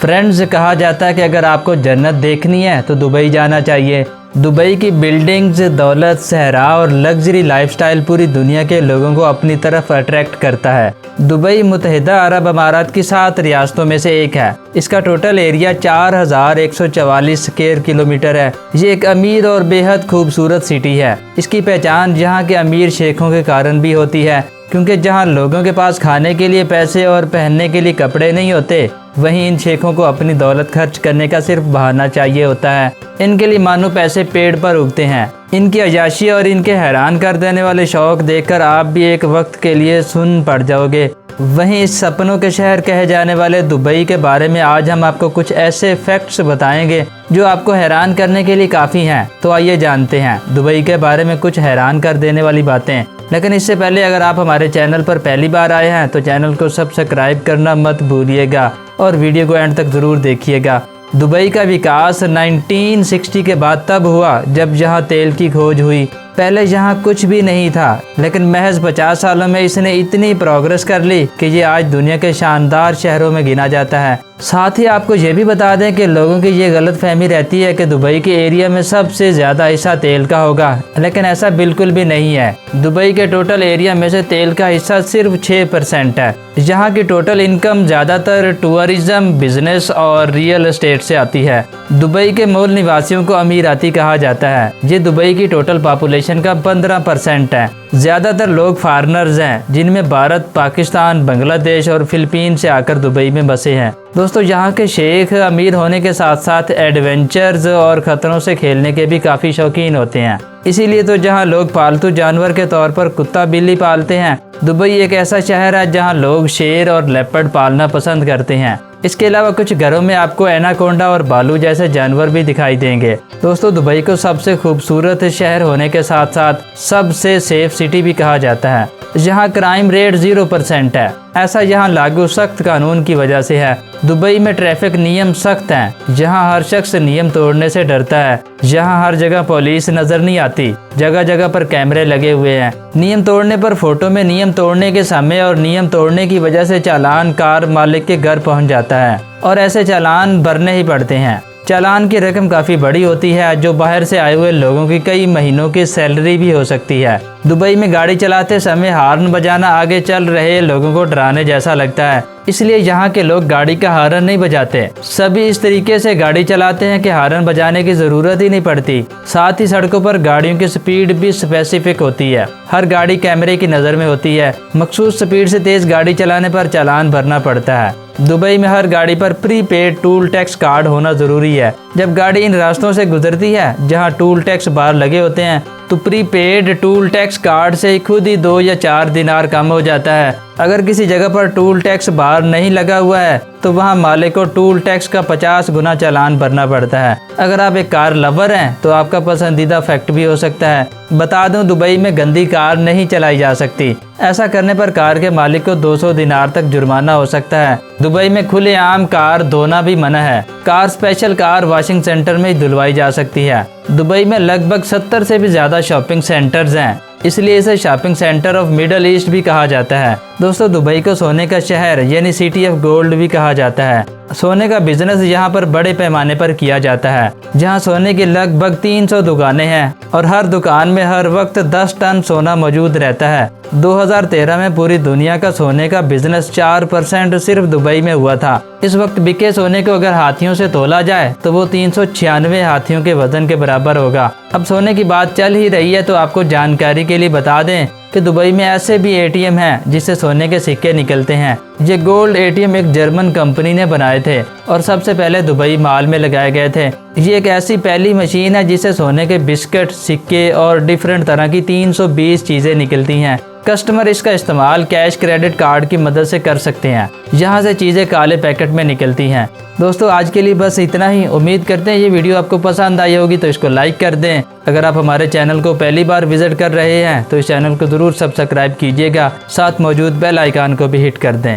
Friends, कहा जाता है कि अगर आपको जन्नत देखनी है तो दुबई जाना चाहिए। दुबई की बिल्डिंग्स, दौलत, सहरा और लग्जरी लाइफस्टाइल पूरी दुनिया के लोगों को अपनी तरफ अट्रैक्ट करता है। दुबई मुत्तहिदा अरब अमारात की 7 रियासतों में से एक है। इसका टोटल एरिया 4144 स्क्वायर किलोमीटर है। ये एक अमीर और बेहद खूबसूरत सिटी है। इसकी पहचान यहाँ के अमीर शेखों के कारण भी होती है, क्योंकि जहाँ लोगों के पास खाने के लिए पैसे और पहनने के लिए कपड़े नहीं होते, वहीं इन शेखों को अपनी दौलत खर्च करने का सिर्फ बहाना चाहिए होता है। इनके लिए मानो पैसे पेड़ पर उगते हैं। इनकी अय्याशी और इनके हैरान कर देने वाले शौक देखकर आप भी एक वक्त के लिए सुन पड़ जाओगे। वहीं इस सपनों के शहर कहे जाने वाले दुबई के बारे में आज हम आपको कुछ ऐसे फैक्ट्स बताएंगे जो आपको हैरान करने के लिए काफ़ी हैं। तो आइए जानते हैं दुबई के बारे में कुछ हैरान कर देने वाली बातें। लेकिन इससे पहले अगर आप हमारे चैनल पर पहली बार आए हैं तो चैनल को सब्सक्राइब करना मत भूलिएगा और वीडियो को एंड तक ज़रूर देखिएगा। दुबई का विकास 1960 के बाद तब हुआ जब यहाँ तेल की खोज हुई। पहले यहाँ कुछ भी नहीं था, लेकिन महज 50 सालों में इसने इतनी प्रोग्रेस कर ली कि ये आज दुनिया के शानदार शहरों में गिना जाता है। साथ ही आपको ये भी बता दें कि लोगों की ये गलत फहमी रहती है कि दुबई के एरिया में सबसे ज़्यादा हिस्सा तेल का होगा, लेकिन ऐसा बिल्कुल भी नहीं है। दुबई के टोटल एरिया में से तेल का हिस्सा सिर्फ 6% है। यहाँ की टोटल इनकम ज़्यादातर टूरिज्म, बिजनेस और रियल एस्टेट से आती है। दुबई के मूल निवासियों को अमीराती कहा जाता है। ये दुबई की टोटल पॉपुलेशन का 15% है। ज़्यादातर लोग फॉरेनर्स हैं, जिनमें भारत, पाकिस्तान, बांग्लादेश और फिलीपीन से आकर दुबई में बसे हैं। दोस्तों, यहाँ के शेख अमीर होने के साथ साथ एडवेंचर्स और खतरों से खेलने के भी काफ़ी शौकीन होते हैं। इसीलिए तो जहाँ लोग पालतू जानवर के तौर पर कुत्ता बिल्ली पालते हैं, दुबई एक ऐसा शहर है जहाँ लोग शेर और लेपर्ड पालना पसंद करते हैं। इसके अलावा कुछ घरों में आपको एनाकोंडा और भालू जैसे जानवर भी दिखाई देंगे। दोस्तों, दुबई को सबसे खूबसूरत शहर होने के साथ साथ सबसे सेफ सिटी भी कहा जाता है। यहाँ क्राइम रेट 0% है। ऐसा यहाँ लागू सख्त कानून की वजह से है। दुबई में ट्रैफिक नियम सख्त हैं। जहाँ हर शख्स नियम तोड़ने से डरता है। यहाँ हर जगह पुलिस नजर नहीं आती। जगह जगह पर कैमरे लगे हुए हैं। नियम तोड़ने पर फोटो में नियम तोड़ने के समय और नियम तोड़ने की वजह से चालान कार मालिक के घर पहुँच जाता है और ऐसे चालान भरने ही पड़ते हैं। चालान की रकम काफ़ी बड़ी होती है, जो बाहर से आए हुए लोगों की कई महीनों की सैलरी भी हो सकती है। दुबई में गाड़ी चलाते समय हॉर्न बजाना आगे चल रहे लोगों को डराने जैसा लगता है, इसलिए यहाँ के लोग गाड़ी का हॉर्न नहीं बजाते। सभी इस तरीके से गाड़ी चलाते हैं कि हॉर्न बजाने की ज़रूरत ही नहीं पड़ती। साथ ही सड़कों पर गाड़ियों की स्पीड भी स्पेसिफिक होती है। हर गाड़ी कैमरे की नज़र में होती है। मखसूस स्पीड से तेज़ गाड़ी चलाने पर चालान भरना पड़ता है। दुबई में हर गाड़ी पर प्रीपेड टूल टैक्स कार्ड होना ज़रूरी है। जब गाड़ी इन रास्तों से गुजरती है जहां टूल टैक्स बार लगे होते हैं, तो प्रीपेड टूल टैक्स कार्ड से खुद ही 2 या 4 दिनार कम हो जाता है। अगर किसी जगह पर टूल टैक्स बार नहीं लगा हुआ है तो वहां मालिक को टूल टैक्स का 50 गुना चालान भरना पड़ता है। अगर आप एक कार लवर हैं तो आपका पसंदीदा फैक्ट भी हो सकता है। बता दूं, दुबई में गंदी कार नहीं चलाई जा सकती। ऐसा करने पर कार के मालिक को 200 दिनार तक जुर्माना हो सकता है। दुबई में खुलेआम कार धोना भी मना है। Car special car washing centre में ही धुलवाई जा सकती है। दुबई में लगभग 70 से भी ज़्यादा शॉपिंग सेंटर्स हैं, इसलिए इसे shopping centre of middle east भी कहा जाता है। दोस्तों, दुबई को सोने का शहर यानी सिटी ऑफ गोल्ड भी कहा जाता है। सोने का बिजनेस यहाँ पर बड़े पैमाने पर किया जाता है। जहाँ सोने की लगभग 300 दुकानें हैं और हर दुकान में हर वक्त 10 टन सोना मौजूद रहता है। 2013 में पूरी दुनिया का सोने का बिजनेस 4% सिर्फ दुबई में हुआ था। इस वक्त बिके सोने को अगर हाथियों से तोला जाए तो वो 396 हाथियों के वजन के बराबर होगा। अब सोने की बात चल ही रही है तो आपको जानकारी के लिए बता दें कि दुबई में ऐसे भी एटीएम हैं जिससे सोने के सिक्के निकलते हैं। ये गोल्ड एटीएम एक जर्मन कंपनी ने बनाए थे और सबसे पहले दुबई मॉल में लगाए गए थे। ये एक ऐसी पहली मशीन है जिससे सोने के बिस्किट, सिक्के और डिफरेंट तरह की 320 चीज़ें निकलती हैं। कस्टमर इसका इस्तेमाल कैश क्रेडिट कार्ड की मदद से कर सकते हैं। यहाँ से चीज़ें काले पैकेट में निकलती हैं। दोस्तों, आज के लिए बस इतना ही। उम्मीद करते हैं ये वीडियो आपको पसंद आई होगी, तो इसको लाइक कर दें। अगर आप हमारे चैनल को पहली बार विजिट कर रहे हैं तो इस चैनल को ज़रूर सब्सक्राइब कीजिएगा। साथ मौजूद बेल आइकन को भी हिट कर दें।